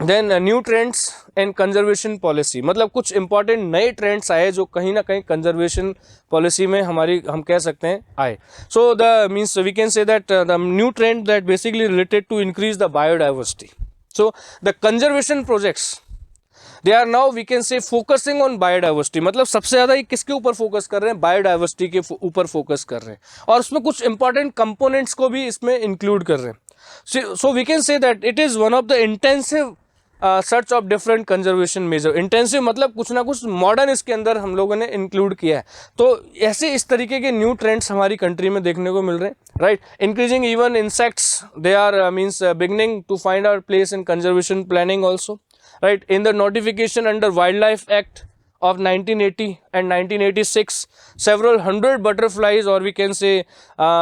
Then new trends and conservation policy, मतलब कुछ important नए ट्रेंड्स आए जो कहीं ना कहीं कंजर्वेशन पॉलिसी में हमारी हम कह सकते हैं आए. So the means we can say that the new trend that basically related to increase the biodiversity. So the conservation projects they are now we can say focusing on biodiversity. मतलब सबसे ज़्यादा ये किसके ऊपर फोकस कर रहे हैं, biodiversity के ऊपर फोकस कर रहे हैं, और उसमें कुछ इंपॉर्टेंट कंपोनेंट्स को भी इसमें इंक्लूड कर रहे हैं. So we can say that it is one of the intensive search of different conservation measure. Intensive मतलब कुछ ना कुछ मॉडर्न इसके अंदर हम लोगों ने इंक्लूड किया है. तो ऐसे इस तरीके के न्यू ट्रेंड्स हमारी कंट्री में देखने को मिल रहे हैं, right. Increasing even insects, they are means beginning to find our place in conservation planning also, right. In the notification under wildlife act of 1980 and 1986, several hundred butterflies, or we can say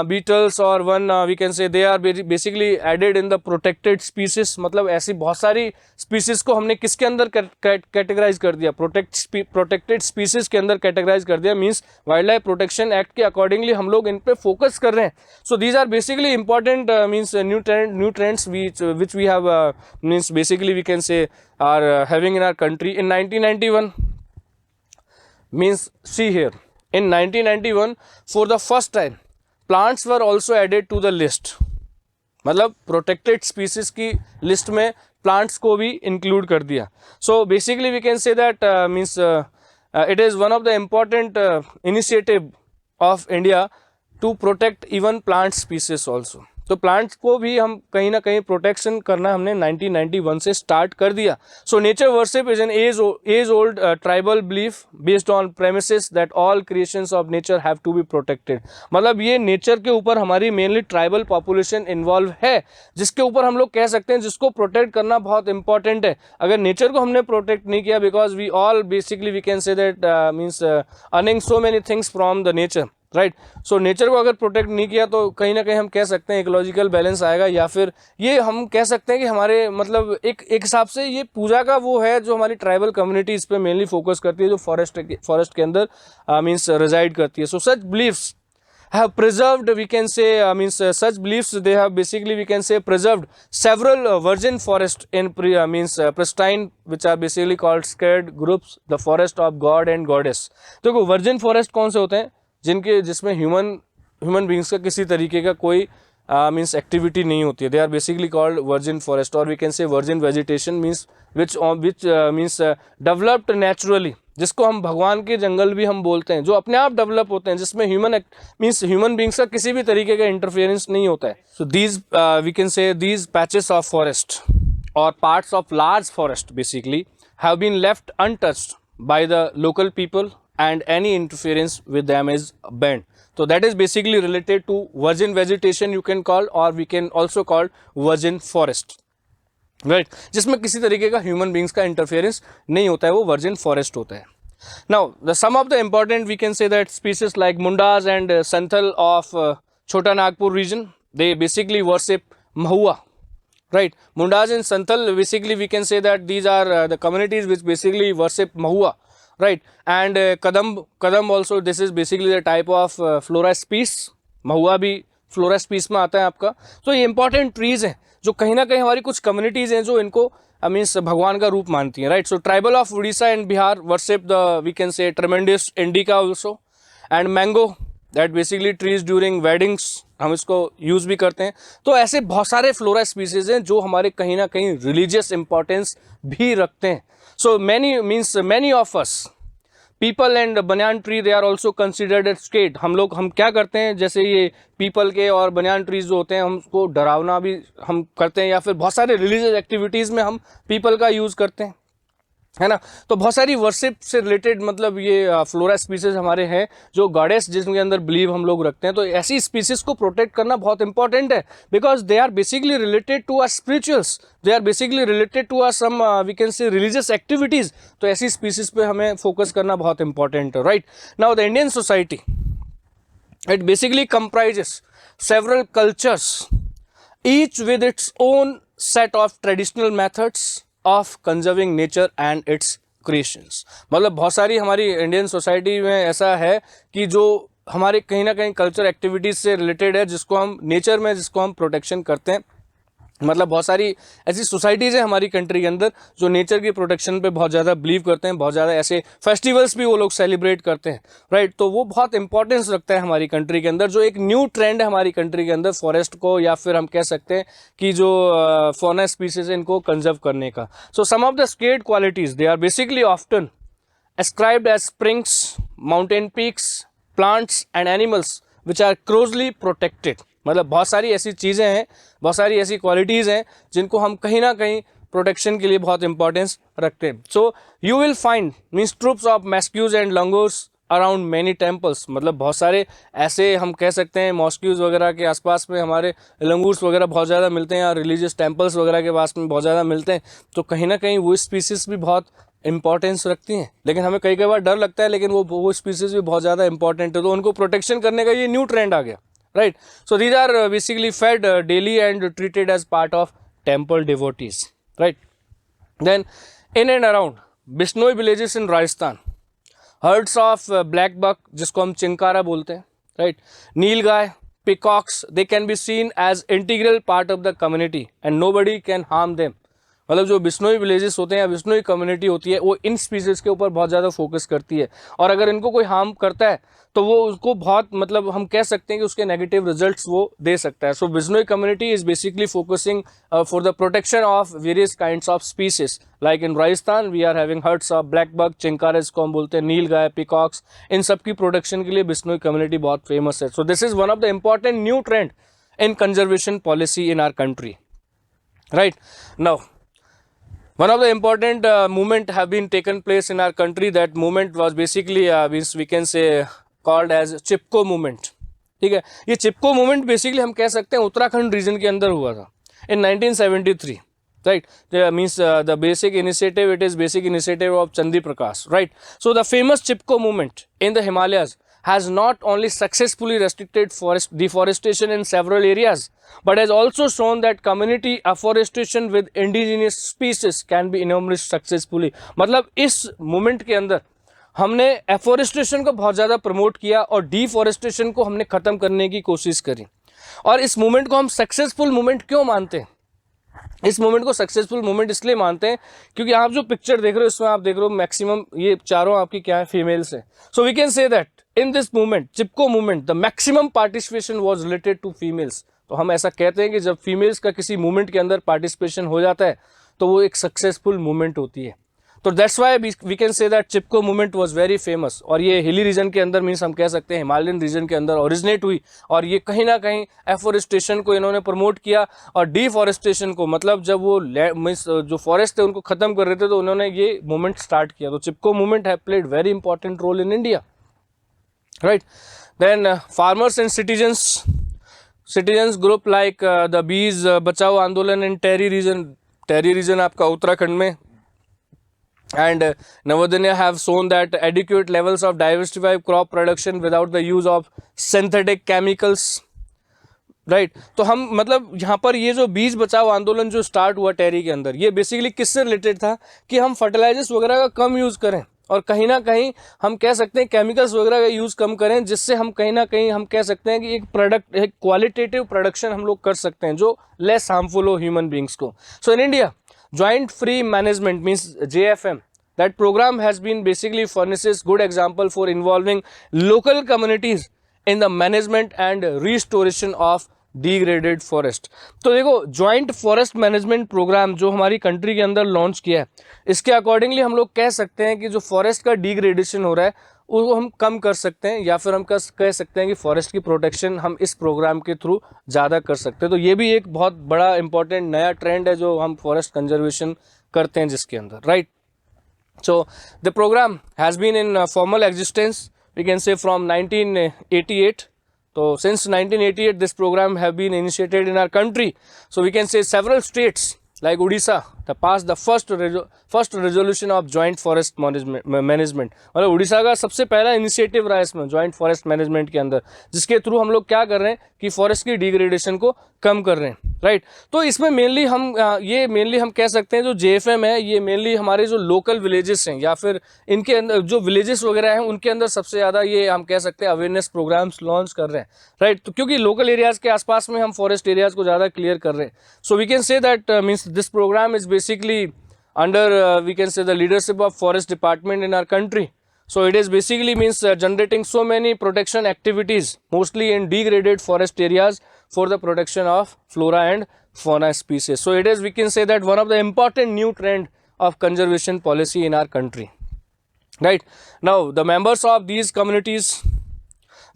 beetles, or one we can say they are basically added in the protected species. मतलब ऐसी बहुत सारी species को हमने किसके अंदर categorise कर दिया, प्रोटेक्टेड स्पीसीज के अंदर कैटेगराइज कर दिया. Means wildlife protection act के अकॉर्डिंगली हम लोग इन पे फोकस कर रहे हैं. So these are basically important means new trends which we have means basically we can say are having in our country. In 1991, means see here, in 1991 for the first time plants were also added to the list. मतलब protected species की list में plants को भी include कर दिया. So basically we can say that means it is one of the important initiative of India to protect even plant species also. तो plants को भी हम कहीं ना कहीं प्रोटेक्शन करना हमने 1991 से स्टार्ट कर दिया. So nature worship is an age old tribal belief based on premises that all creations of nature have to be protected. मतलब ये नेचर के ऊपर हमारी मेनली ट्राइबल पॉपुलेशन इन्वॉल्व है, जिसके ऊपर हम लोग कह सकते हैं जिसको प्रोटेक्ट करना बहुत इंपॉर्टेंट है. अगर नेचर को हमने प्रोटेक्ट नहीं किया, because we all basically we can say that means earning so many things from the nature, right. So nature को अगर प्रोटेक्ट नहीं किया तो कहीं ना कहीं हम कह सकते हैं इकोलॉजिकल बैलेंस आएगा, या फिर ये हम कह सकते हैं कि हमारे मतलब एक हिसाब से ये पूजा का वो है जो हमारी ट्राइबल कम्युनिटी इस पर मेनली फोकस करती है, जो फॉरेस्ट के अंदर मीन्स रिजाइड करती है. सो सच beliefs have preserved, we can say means such beliefs they have basically we can say preserved several virgin forest in pristine, which are basically called sacred groups, the forest of god and goddess. देखो virgin forest कौन से होते हैं, जिसमें human beings का किसी तरीके का कोई मीन्स एक्टिविटी नहीं होती है. They are basically called virgin forest, और we can say virgin vegetation means which means developed naturally, जिसको हम भगवान के जंगल भी हम बोलते हैं, जो अपने आप डेवलप होते हैं, जिसमें ह्यूमन बींग्स का किसी भी तरीके का इंटरफेरेंस नहीं होता है. So these we can say these patches of forest और parts of large forest basically have been left untouched by the local people and any interference with them is banned. So that is basically related to virgin vegetation you can call, or we can also call virgin forest, right. जिसमें किसी तरीके का human beings का interference नहीं होता है, वो virgin forest होता है. Now the some of the important we can say that species like mundas and santhal of Chota Nagpur region, they basically worship Mahua, right. Mundas and santhal basically we can say that these are the communities which basically worship Mahua, right. And kadam also, this is basically the type of flora species. महुआ भी flora स्पीस में आता है आपका. तो ये important trees हैं जो कहीं ना कहीं हमारी कुछ कम्युनिटीज हैं जो इनको मीन्स भगवान का रूप मानती हैं, right. So tribal of Orissa and Bihar worship the we can say tamarindus indica also, and mango that basically trees during weddings, हम इसको यूज़ भी करते हैं. तो ऐसे बहुत सारे फ्लोरा स्पीसीज हैं जो हमारे कहीं ना कहीं रिलीजियस इंपॉर्टेंस भी रखते हैं. So many of us peepal and banyan tree they are also considered at sacred. हम क्या करते हैं, जैसे ये पीपल के और बनियान ट्रीज जो होते हैं, हम उसको डरावना भी हम करते हैं, या फिर बहुत सारे रिलीजियस एक्टिविटीज़ में हम पीपल का यूज़ करते हैं, है ना. तो बहुत सारी वर्शिप से रिलेटेड मतलब ये फ्लोरा स्पीसीज हमारे हैं जो गॉडेस जिसके अंदर बिलीव हम लोग रखते हैं. तो ऐसी स्पीसीज को प्रोटेक्ट करना बहुत इंपॉर्टेंट है, because they are basically related to our spirituals, they are basically related to our some we can say religious activities. तो ऐसी स्पीसीज पे हमें फोकस करना बहुत इंपॉर्टेंट है, right. Now the Indian society, it basically comprises several cultures, each with its own set of traditional methods of conserving nature and it's creations. मतलब बहुत सारी हमारी इंडियन सोसाइटी में ऐसा है कि जो हमारे कहीं ना कहीं कल्चर एक्टिविटीज़ से रिलेटेड है, जिसको हम नेचर में जिसको हम प्रोटेक्शन करते हैं, मतलब बहुत सारी ऐसी सोसाइटीज़ हैं हमारी कंट्री के अंदर जो नेचर की प्रोटेक्शन पे बहुत ज़्यादा बिलीव करते हैं, बहुत ज़्यादा ऐसे फेस्टिवल्स भी वो लोग सेलिब्रेट करते हैं, राइट। तो वो बहुत इंपॉर्टेंस रखता है हमारी कंट्री के अंदर। जो एक न्यू ट्रेंड है हमारी कंट्री के अंदर फॉरेस्ट को, या फिर हम कह सकते हैं कि जो फौना स्पीसीज है इनको कंजर्व करने का। So some of the sacred qualities they are basically often ascribed as springs, mountain peaks, plants and animals which are closely protected। मतलब बहुत सारी ऐसी चीज़ें हैं, बहुत सारी ऐसी क्वालिटीज़ हैं जिनको हम कहीं ना कहीं प्रोटेक्शन के लिए बहुत इंपॉर्टेंस रखते हैं। So you will find means troops of macaques and langurs around many temples. मतलब बहुत सारे ऐसे हम कह सकते हैं मॉस्क्यूज वगैरह के आसपास में हमारे लंगूर्स वगैरह बहुत ज़्यादा मिलते हैं, और रिलीजियस टेम्पल्स वगैरह के पास में बहुत ज़्यादा मिलते हैं। तो कहीं ना कहीं वो स्पीसीज भी बहुत इंपॉर्टेंस रखती हैं, लेकिन हमें कई बार डर लगता है, लेकिन वो स्पीसीज भी बहुत ज़्यादा इंपॉर्टेंट है, तो उनको प्रोटेक्शन करने का ये न्यू ट्रेंड आ गया, right. So these are basically fed daily and treated as part of temple devotees, right. Then in and around Bishnoi villages in Rajasthan, herds of black buck जिसको हम चिंकारा बोलते हैं, right, nilgai, peacocks, they can be seen as integral part of the community and nobody can harm them. मतलब जो Bishnoi villages होते हैं या Bishnoi community होती है वो इन स्पीसीज के ऊपर बहुत ज़्यादा फोकस करती है, और अगर इनको कोई हार्म करता है तो वो उसको बहुत मतलब हम कह सकते हैं कि उसके नेगेटिव रिजल्ट्स वो दे सकता है। So Bishnoi community is basically focusing for the protection of various kinds of species. Like in Rajasthan we are having herds of black buck, chinkara को हम बोलते हैं, नील गाय, पिकॉक्स, इन सब की प्रोटेक्शन के लिए बिश्नोई कम्युनिटी बहुत फेमस है। So this is one of the important new trend in conservation policy in our country, right. Now one of the important movement have been taken place in our country. That movement was basically we can say called as Chipko movement। ठीक है, ये चिपको movement basically हम कह सकते हैं Uttarakhand reason के अंदर हुआ था in 1973, right। means the basic initiative, it is basic initiative of Chandi Prakash, right। So the famous Chipko movement in the Himalayas has not only successfully restricted forest deforestation in several areas, but has also shown that community afforestation with indigenous species can be enormously successfully। मतलब इस movement के अंदर हमने afforestation को बहुत ज़्यादा promote किया और डिफॉरेस्टेशन को हमने ख़त्म करने की कोशिश करी। और इस मूवमेंट को हम सक्सेसफुल मूवमेंट क्यों मानते हैं? इस मूवमेंट को सक्सेसफुल मूवमेंट इसलिए मानते हैं क्योंकि आप जो पिक्चर देख रहे हो इसमें आप देख रहे हो मैक्सिमम ये चारों आपकी क्या है, फीमेल्स हैं। So we can say that in this movement, Chipko movement, the maximum participation was related to females. तो हम ऐसा कहते हैं कि जब फीमेल्स का किसी मूवमेंट के अंदर पार्टिसिपेशन हो जाता है तो वो एक सक्सेसफुल मूवमेंट होती है। तो that's why we can say that Chipko movement was very famous. और ये हिली रीजन के अंदर मीन्स हम कह सकते हैं हिमालयन रीजन के अंदर ओरिजिनेट हुई, और ये कहीं ना कहीं एफोरेस्टेशन को इन्होंने प्रमोट किया और डिफॉरेस्टेशन को, मतलब जब वो मीन्स जो फॉरेस्ट थे उनको खत्म कर रहे थे तो उन्होंने ये मूवमेंट स्टार्ट किया। तो Chipko movement have played very important role in India, right. Then farmers and citizens group like the Beej Bachao आंदोलन इन टेरी रीजन आपका उत्तराखंड में, and Navadanya have shown that adequate levels of diversified crop production without the use of synthetic chemicals, right। तो हम मतलब यहाँ पर ये जो बीज बचाओ आंदोलन जो स्टार्ट हुआ टेरी के अंदर, ये बेसिकली किससे रिलेटेड था कि हम फर्टिलाइजर्स वगैरह का कम यूज़ करें और कहीं ना कहीं हम कह सकते हैं केमिकल्स वगैरह का यूज़ कम करें, जिससे हम कहीं ना कहीं हम कह सकते हैं कि एक क्वालिटेटिव प्रोडक्शन हम लोग कर सकते हैं जो लेस हार्मफुल हो ह्यूमन बींग्स को। So in India Joint Free Management means JFM, that program has been basically furnishes good example for involving local communities in the management and restoration of degraded forest। तो देखो joint forest management programme जो हमारी country के अंदर launch किया है, इसके accordingly हम लोग कह सकते हैं कि जो फॉरेस्ट का डिग्रेडेशन हो रहा है उसको हम कम कर सकते हैं, या फिर हम कह सकते हैं कि फॉरेस्ट की प्रोटेक्शन हम इस प्रोग्राम के थ्रू ज़्यादा कर सकते हैं। तो ये भी एक बहुत बड़ा इंपॉर्टेंट नया ट्रेंड है जो हम फॉरेस्ट कंजर्वेशन करते हैं जिसके अंदर, right. So the programme has been in formal existence we can say from 1988। तो since 1988 this program have been initiated in our country, so we can say several states like Odisha, pass the first resolution of joint forest management, मतलब उड़ीसा का सबसे पहला initiative रहा है इसमें joint forest management के अंदर, जिसके थ्रू हम लोग क्या कर रहे हैं कि फॉरेस्ट की डिग्रेडेशन को कम कर रहे हैं, राइट। तो इसमें मेनली हम कह सकते हैं जो JFM है ये मेनली हमारे जो लोकल विलेजेस हैं या फिर इनके अंदर जो विलेजेस वगैरह हैं उनके अंदर सबसे ज़्यादा ये हम कह सकते हैं अवेयरनेस प्रोग्राम्स लॉन्च कर रहे हैं, राइट। तो क्योंकि लोकल एरियाज़ के आसपास में हम फॉरेस्ट एरियाज़ को ज़्यादा क्लियर कर रहे हैं, so we can say that means this programme is basically under we can say the leadership of forest department in our country. So it is basically means generating so many protection activities mostly in degraded forest areas for the protection of flora and fauna species. So it is, we can say that one of the important new trend of conservation policy in our country, right. Now the members of these communities,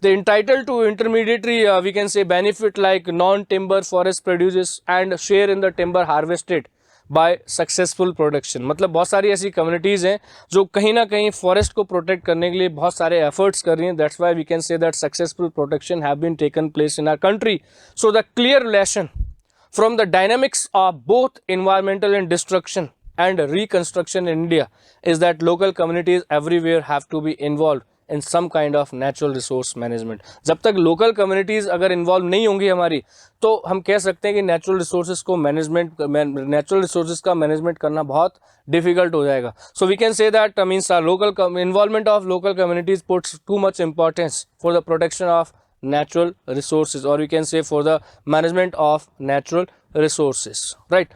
they entitled to intermediary we can say benefit like non-timber forest produces and share in the timber harvested by successful production. मतलब बहुत सारी ऐसी communities हैं जो कहीं ना कहीं forest को प्रोटेक्ट करने के लिए बहुत सारे एफर्ट्स कर रही हैं. That's why we can say that successful protection have been taken place in our country. So the clear relation from the dynamics of both environmental and destruction and reconstruction in India is that local communities everywhere have to be involved in some kind of natural resource management. जब तक local communities अगर involve नहीं होंगी हमारी तो हम कह सकते हैं कि natural resources का management करना बहुत difficult हो जाएगा. So we can say that means our local involvement of local communities puts too much importance for the protection of natural resources, or we can say for the management of natural resources, right.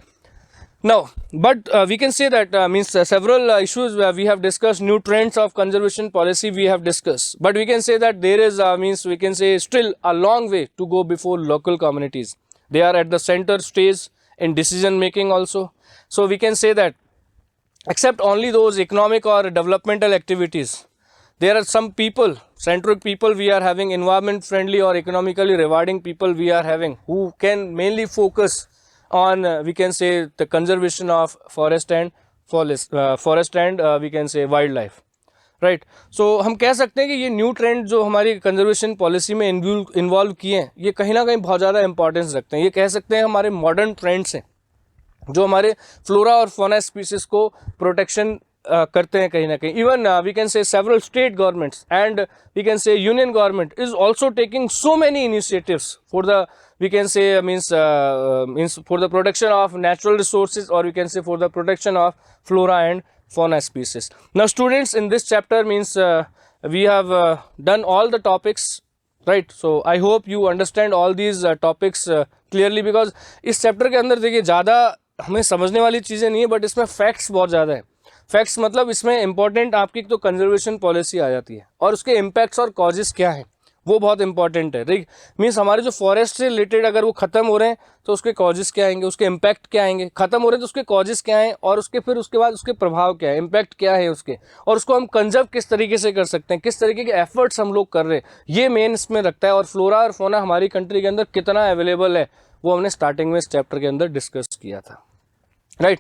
Now, but we can say that means several issues we have discussed, new trends of conservation policy we have discussed, but we can say that there is means we can say still a long way to go before local communities. They are at the center stage in decision making also. So we can say that except only those economic or developmental activities, there are some people, centric people we are having, environment friendly or economically rewarding people we are having, who can mainly focus on we can say the conservation of forest and we can say wildlife, right. So हम कह सकते हैं कि ये new trend जो हमारी conservation policy में involve किए हैं ये कहीं ना कहीं बहुत ज़्यादा इंपॉर्टेंस रखते हैं. ये कह सकते हैं हमारे मॉडर्न ट्रेंड्स हैं जो हमारे फ्लोरा और फौना स्पीसीज को प्रोटेक्शन करते हैं कहीं ना कहीं. Even we can say several state governments and we can say union government is also taking so many initiatives for the we can say means for the protection of natural resources, or we can say for the protection of flora and fauna species. Now students, in this chapter means we have done all the topics, right. So I hope you understand all these topics clearly, because इस chapter के अंदर देखिए ज़्यादा हमें समझने वाली चीज़ें नहीं है, बट इसमें facts बहुत ज़्यादा है. फैक्ट्स मतलब इसमें इंपॉर्टेंट आपकी तो कंजर्वेशन पॉलिसी आ जाती है और उसके इम्पैक्ट्स और कॉजेस क्या हैं वो बहुत इंपॉर्टेंट है, राइट. मीन्स हमारे जो फॉरेस्ट से रिलेटेड अगर वो खत्म हो रहे हैं तो उसके कॉजेस क्या आएंगे, उसके इम्पैक्ट क्या आएंगे, खत्म हो रहे हैं तो उसके कॉजेस क्या हैं और उसके फिर उसके बाद उसके प्रभाव क्या है, इम्पैक्ट क्या है उसके, और उसको हम कंजर्व किस तरीके से कर सकते हैं, किस तरीके के एफर्ट्स हम लोग कर रहे हैं, ये मेन इसमें रखता है. और फ्लोरा और फौना हमारी कंट्री के अंदर कितना अवेलेबल है वो हमने स्टार्टिंग में इस चैप्टर के अंदर डिस्कस किया था, राइट.